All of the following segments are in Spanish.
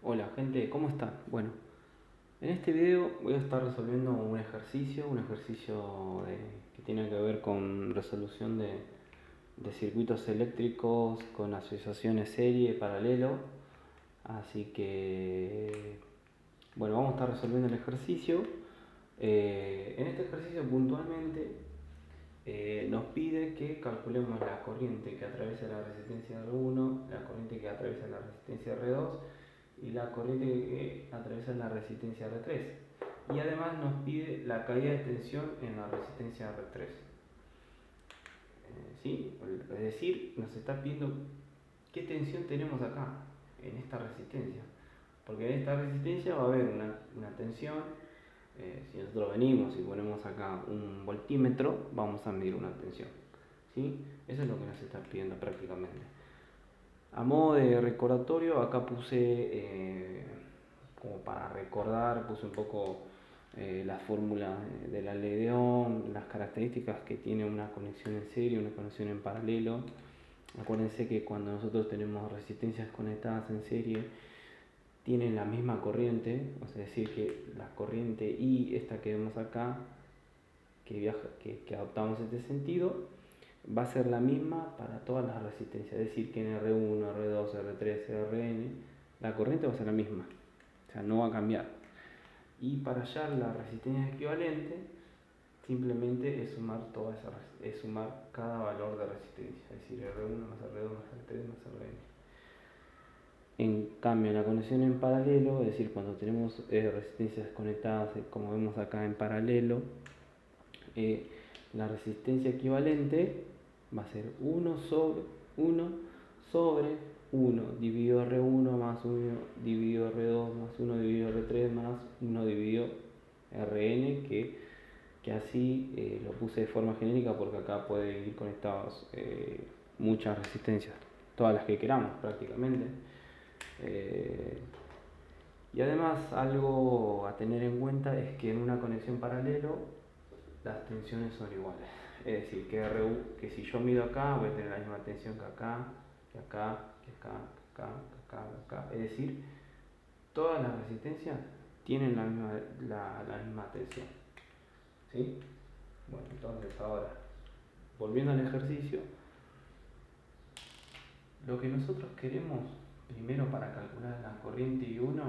Hola gente, ¿cómo están? Bueno, en este video voy a estar resolviendo un ejercicio que tiene que ver con resolución de circuitos eléctricos con asociaciones serie paralelo. Así que, bueno, vamos a estar resolviendo el ejercicio. En este ejercicio puntualmente nos pide que calculemos la corriente que atraviesa la resistencia R1, la corriente que atraviesa la resistencia R2 y la corriente que atraviesa la resistencia R3. Y además nos pide la caída de tensión en la resistencia R3. ¿Sí? Es decir, nos está pidiendo qué tensión tenemos acá, en esta resistencia. Porque en esta resistencia va a haber una tensión. Si nosotros venimos y ponemos acá un voltímetro, vamos a medir una tensión. ¿Sí? Eso es lo que nos está pidiendo prácticamente. A modo de recordatorio, acá puse, como para recordar, puse un poco la fórmula de la ley de Ohm, las características que tiene una conexión en serie y una conexión en paralelo. Acuérdense que cuando nosotros tenemos resistencias conectadas en serie, tienen la misma corriente, es decir, que la corriente I, esta que vemos acá, que adoptamos este sentido, va a ser la misma para todas las resistencias, es decir, que en R1, R2, R3, Rn, la corriente va a ser la misma, o sea, no va a cambiar. Y para hallar la resistencia equivalente, simplemente es sumar cada valor de resistencia, es decir, R1 más R2 más R3 más Rn. En cambio, en la conexión en paralelo, es decir, cuando tenemos resistencias conectadas, como vemos acá en paralelo, la resistencia equivalente va a ser 1 sobre 1 dividido R1 más 1 dividido R2 más 1 dividido R3 más 1 dividido Rn, que así lo puse de forma genérica porque acá pueden ir conectados muchas resistencias, todas las que queramos prácticamente. Y además algo a tener en cuenta es que en una conexión paralelo las tensiones son iguales. Es decir, que si yo mido acá voy a tener la misma tensión que acá, que acá, que acá, que acá, que acá, que acá. Es decir, todas las resistencias tienen la misma tensión. ¿Sí? Bueno, entonces ahora, volviendo al ejercicio, lo que nosotros queremos primero para calcular la corriente I1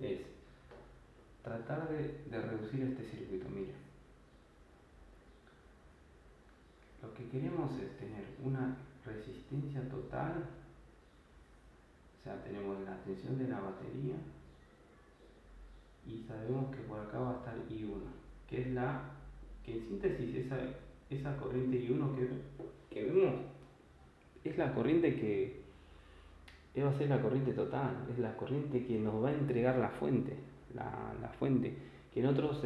es tratar de reducir este circuito. Mire, lo que queremos es tener una resistencia total, o sea, tenemos la tensión de la batería y sabemos que por acá va a estar I1, que es que en síntesis esa corriente I1 que vemos es la corriente que va a ser la corriente total, es la corriente que nos va a entregar la fuente, la fuente, que en otros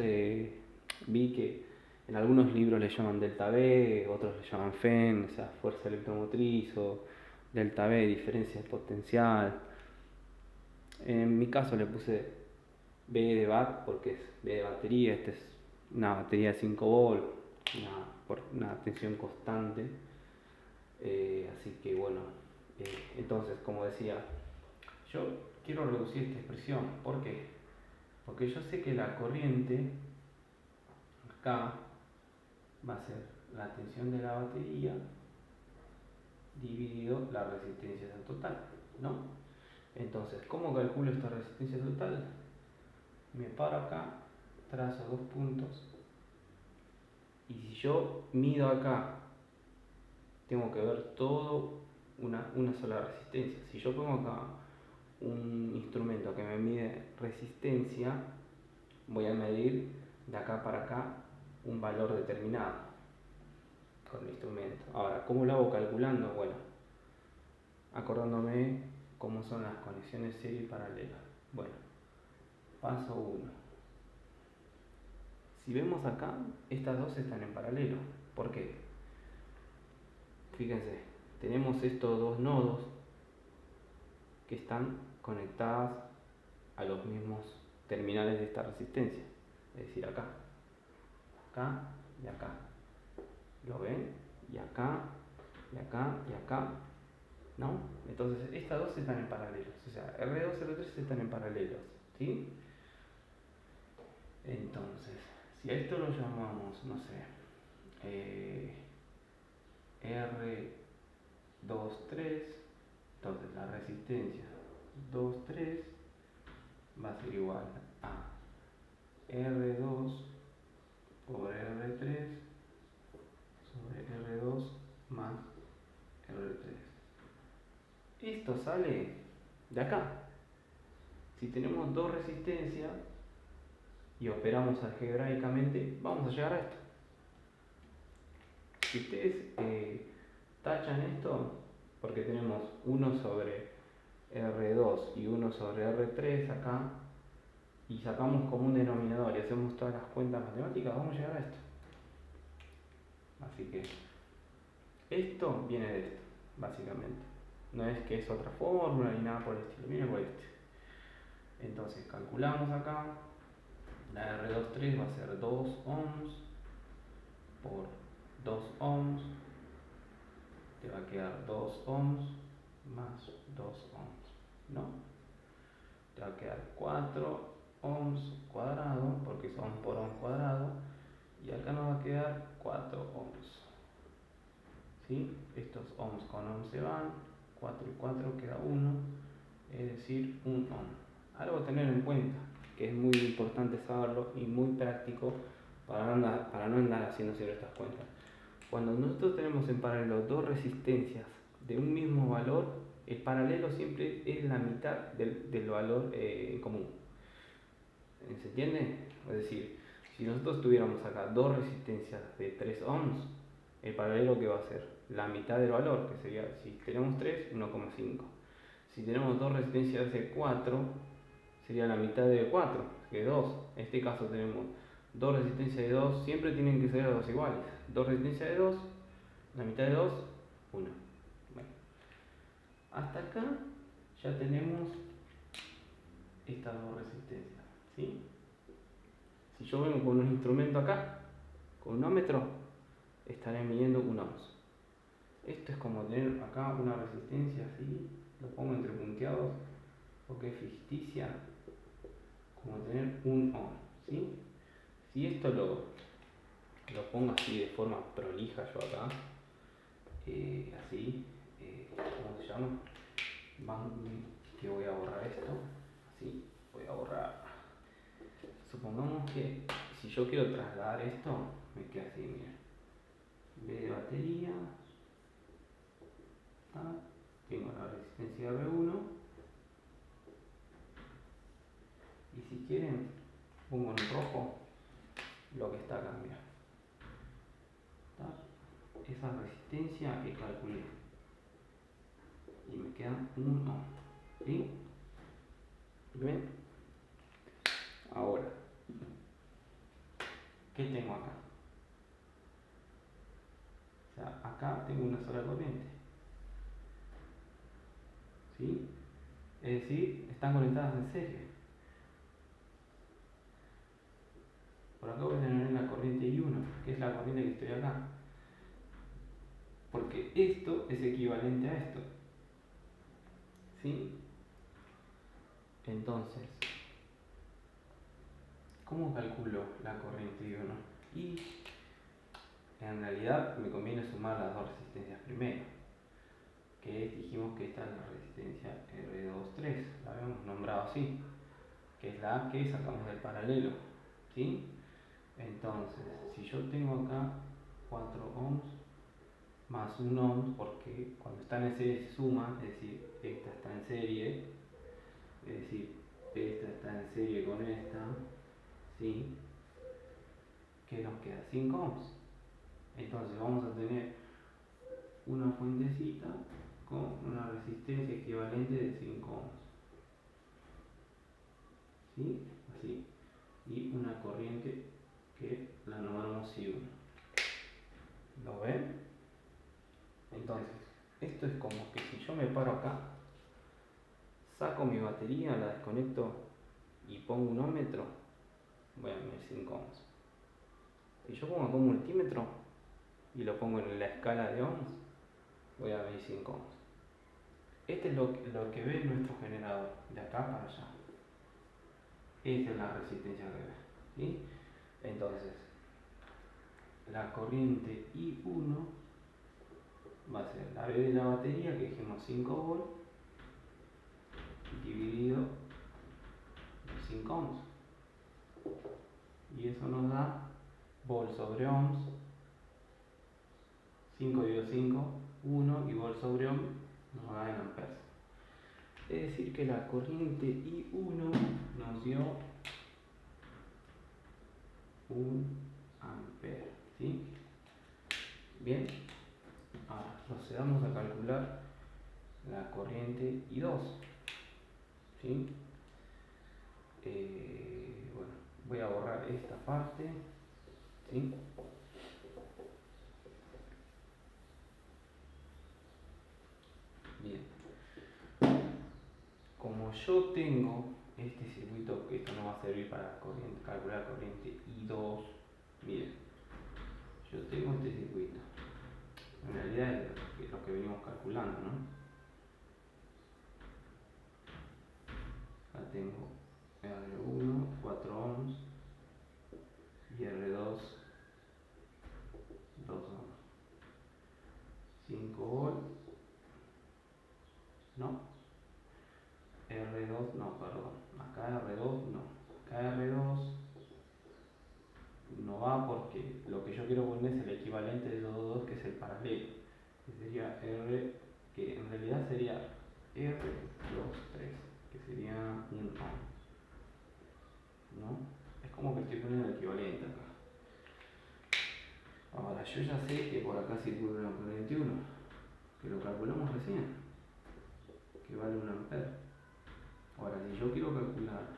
vi que en algunos libros le llaman delta V, otros le llaman FEN, o sea, fuerza electromotriz, o delta V, diferencia de potencial. En mi caso le puse B de bat porque es B de batería, esta es una batería de 5 volt, una tensión constante. Así que bueno, entonces como decía, yo quiero reducir esta expresión. ¿Por qué? Porque yo sé que la corriente acá va a ser la tensión de la batería dividido la resistencia total, ¿no? Entonces, ¿cómo calculo esta resistencia total? Me paro acá, trazo dos puntos y si yo mido acá, tengo que ver todo una sola resistencia. Si yo pongo acá un instrumento que me mide resistencia, voy a medir de acá para acá un valor determinado con el instrumento. Ahora, ¿cómo lo hago calculando? Bueno, acordándome cómo son las conexiones serie y paralela. Bueno, paso 1. Si vemos acá, estas dos están en paralelo. ¿Por qué? Fíjense, tenemos estos dos nodos que están conectadas a los mismos terminales de esta resistencia, es decir, acá y acá. ¿Lo ven? Y acá, y acá, y acá. ¿no? Entonces estas dos están en paralelos, o sea, R2 y R3 están en paralelos, ¿sí? Entonces, si a esto lo llamamos, no sé, R2,3, entonces la resistencia 2,3 va a ser igual a R2 por R3 sobre R2 más R3. Esto sale de acá. Si tenemos dos resistencias y operamos algebraicamente, vamos a llegar a esto. Si ustedes tachan esto, porque tenemos 1 sobre R2 y 1 sobre R3 acá, y sacamos como un denominador y hacemos todas las cuentas matemáticas, vamos a llegar a esto. Así que esto viene de esto, básicamente. No es que es otra fórmula ni nada por el estilo, viene por este. Entonces calculamos acá, la R23 va a ser 2 ohms por 2 ohms, te va a quedar 2 ohms más 2 ohms, ¿no? Te va a quedar 4 ohms cuadrado, porque es ohms por ohms cuadrado, y acá nos va a quedar 4 ohms. ¿Sí? Estos ohms con ohms se van, 4 y 4 queda 1, es decir, 1 ohm. Algo a tener en cuenta, que es muy importante saberlo y muy práctico para no andar haciendo siempre estas cuentas. Cuando nosotros tenemos en paralelo dos resistencias de un mismo valor, el paralelo siempre es la mitad del valor común. ¿Se entiende? Es decir, si nosotros tuviéramos acá dos resistencias de 3 ohms, el paralelo que va a ser la mitad del valor, que sería, si tenemos 3, 1,5. Si tenemos dos resistencias de 4, sería la mitad de 4, que es 2. En este caso tenemos dos resistencias de 2, siempre tienen que ser las dos iguales. Dos resistencias de 2, la mitad de 2, 1. Bueno, hasta acá ya tenemos estas dos resistencias, ¿sí? Si yo vengo con un instrumento acá, con un ohmmetro, estaré midiendo un ohms. Esto es como tener acá una resistencia así, lo pongo entre punteados porque es ficticia, como tener un ohm, ¿sí? Si esto lo pongo así de forma prolija yo acá, así, ¿cómo se llama? Que voy a borrar esto, así, voy a borrar. Supongamos que si yo quiero trasladar esto, me queda así, mira. En vez de batería, tengo la resistencia R1, y si quieren, pongo en rojo lo que está acá, mira. Esa resistencia que calculé, y me queda 1 ohm, ¿sí? ¿Ven? Ahora, ¿qué tengo acá? O sea, acá tengo una sola corriente, ¿sí? Es decir, están conectadas en serie. Por acá voy a tener la corriente I1, que es la corriente que estoy acá. Porque esto es equivalente a esto, ¿sí? Entonces, ¿cómo calculo la corriente I1? Y en realidad me conviene sumar las dos resistencias primero, que dijimos que esta es la resistencia R23, la habíamos nombrado así, que es la que sacamos del paralelo, ¿sí? Entonces, si yo tengo acá 4 ohms más 1 ohm, porque cuando están en serie se suman, es decir, esta está en serie, es decir, esta está en serie con esta, ¿sí? ¿Qué nos queda? 5 ohms. Entonces vamos a tener una fuentecita con una resistencia equivalente de 5 ohms, ¿sí? Así. Y una corriente que la nombramos I1. ¿Lo ven? Entonces, esto es como que si yo me paro acá, saco mi batería, la desconecto y pongo un ohmmetro, voy a medir 5 ohms. Si yo pongo acá un multímetro y lo pongo en la escala de ohms, voy a medir 5 ohms. Este es lo que ve nuestro generador, de acá para allá. Esa es la resistencia que ve. ¿Sí? Entonces, la corriente I1 va a ser la B de la batería, que dijimos 5 volts, dividido por 5 ohms. Y eso nos da volt sobre ohms. 5 dividido 5, 1, y volt sobre ohm nos da en amperes. Es decir, que la corriente I1 nos dio 1 ampere. ¿Sí? Bien, ahora procedamos a calcular la corriente I2. ¿Sí? Bueno, voy a borrar esta parte. ¿Sí? Bien, como yo tengo este circuito, que esto no va a servir para calcular corriente I2, miren, yo tengo este circuito, en realidad es lo que venimos calculando, ¿no? Acá tengo R1, 4 ohms, y R2, 2 ohms, 5 volts, no, R2, no, perdón, acá R2 no, acá R2 no va porque lo que yo quiero poner es el equivalente de esos dos, que es el paralelo, que sería R, que en realidad sería R23, que sería un ohm, ¿no? Es como que estoy poniendo el equivalente acá. Ahora, yo ya sé que por acá circula una corriente 1, que lo calculamos recién, que vale 1 ampere. Ahora, si yo quiero calcular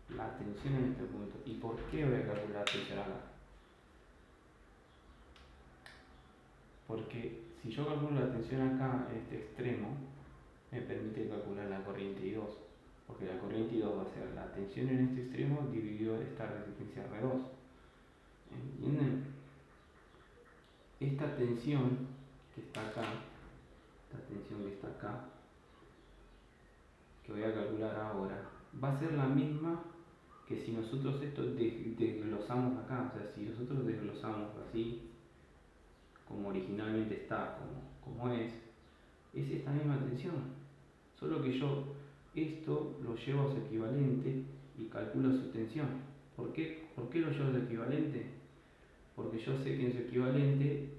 la tensión en este punto, ¿y por qué voy a calcular la tensión acá? Porque si yo calculo la tensión acá, en este extremo, me permite calcular la corriente I2, porque la corriente I2 va a ser la tensión en este extremo dividido esta resistencia R2. ¿Entienden? Esta tensión que está acá, esta tensión que está acá, que voy a calcular ahora, va a ser la misma que si nosotros esto desglosamos acá. O sea, si nosotros desglosamos así, como originalmente está, como es esta misma tensión. Solo que yo esto lo llevo a su equivalente y calculo su tensión. ¿Por qué lo llevo a su equivalente? Porque yo sé que en su equivalente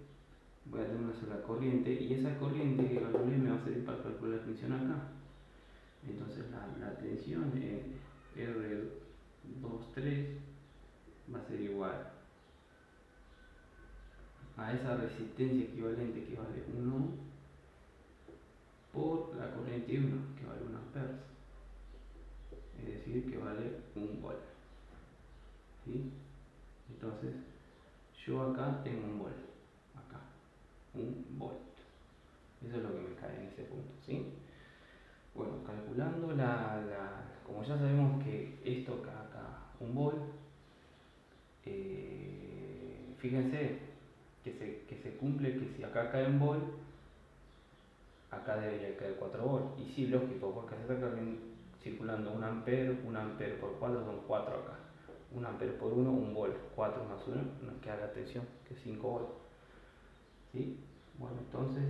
voy a tener una sola corriente, y esa corriente que calculé me va a servir para calcular la tensión acá. Entonces la tensión en R23 va a ser igual a esa resistencia equivalente, que vale 1 por la corriente 1, que vale 1 ampere, es decir, que vale 1 volt. ¿Sí? Entonces yo acá tengo 1 volt, acá 1 volt, eso es lo que me cae en ese punto. ¿Sí? Bueno, calculando como ya sabemos que esto acá 1 volt, fíjense que se cumple que si acá cae 1 volt, acá debería caer 4 volts. Y sí, lógico, porque se está circulando 1 ampere por 4 son 4 acá. 1 ampere por 1, 1 volt. 4 más 1 nos queda la tensión, que es 5 volts. ¿Sí? Bueno, entonces,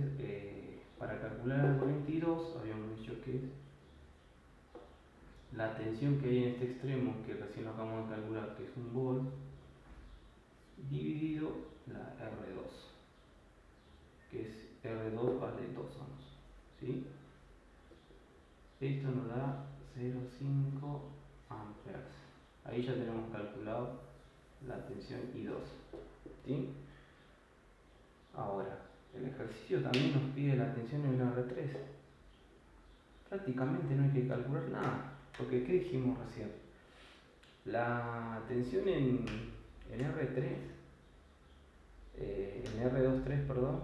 para calcular el 42, habíamos dicho que la tensión que hay en este extremo, que recién lo acabamos de calcular, que es 1 volt, dividido la R2, que es R2 vale 2 ohms. ¿Sí? Esto nos da 0,5 amperes. Ahí ya tenemos calculado la tensión I2. ¿Sí? Ahora, el ejercicio también nos pide la tensión en el R3. Prácticamente no hay que calcular nada, porque ¿qué dijimos recién? La tensión en R3, en R23, perdón,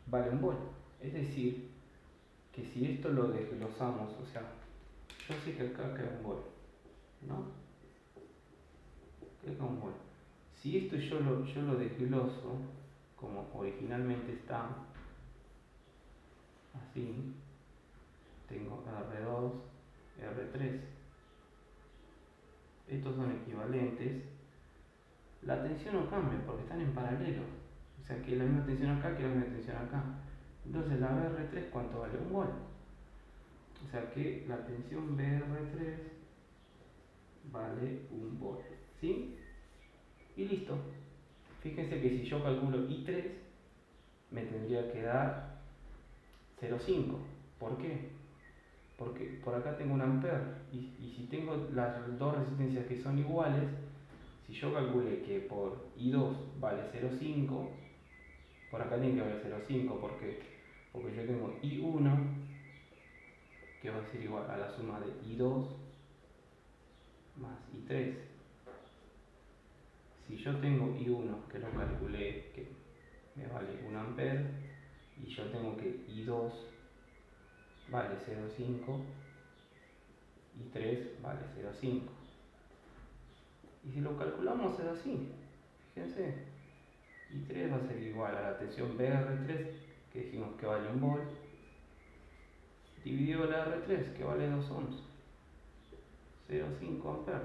vale 1 volt. Es decir, que si esto lo desglosamos, o sea, yo sé que acá queda 1 volt, ¿no? Queda 1 volt. Si esto yo lo desgloso como originalmente está, así, tengo R2, R3. Estos son equivalentes. La tensión no cambia porque están en paralelo. O sea que la misma tensión acá que la misma tensión acá. Entonces la BR3, ¿cuánto vale? 1 volt. O sea que la tensión BR3 vale 1 volt. ¿Sí? Y listo. Fíjense que si yo calculo I3, me tendría que dar 0,5. ¿Por qué? Porque por acá tengo un ampere y si tengo las dos resistencias que son iguales, si yo calculé que por I2 vale 0,5, por acá tiene que valer 0,5. ¿Por qué? Porque yo tengo I1 que va a ser igual a la suma de I2 más I3. Si yo tengo I1 que lo calculé que me vale 1 ampere y yo tengo que I2 vale 0,5 y 3 vale 0,5. Y si lo calculamos es así, fíjense, I3 va a ser igual a la tensión BR3, que dijimos que vale 1 volt, dividido la R3, que vale 2 ohms, 0,5 amperes.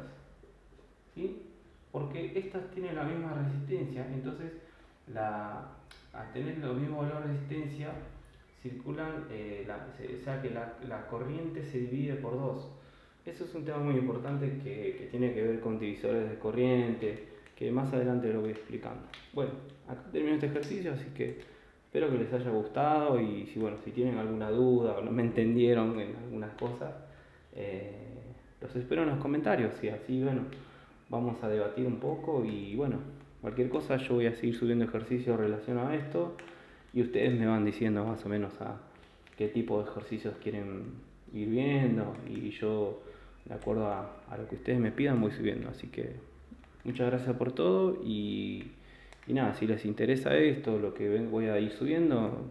¿Sí? Porque estas tienen la misma resistencia, entonces al tener los mismos valores de resistencia, circulan, o sea que la corriente se divide por 2. Eso es un tema muy importante que tiene que ver con divisores de corriente, que más adelante lo voy explicando. Bueno, acá termino este ejercicio, así que espero que les haya gustado y si tienen alguna duda o no me entendieron en algunas cosas, los espero en los comentarios y así, vamos a debatir un poco y cualquier cosa yo voy a seguir subiendo ejercicios relacionados a esto y ustedes me van diciendo más o menos a qué tipo de ejercicios quieren ir viendo y yo, de acuerdo a lo que ustedes me pidan, voy subiendo. Así que muchas gracias por todo y nada, si les interesa esto, lo que voy a ir subiendo,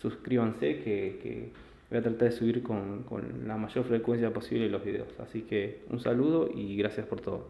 suscríbanse que voy a tratar de subir con la mayor frecuencia posible los videos. Así que un saludo y gracias por todo.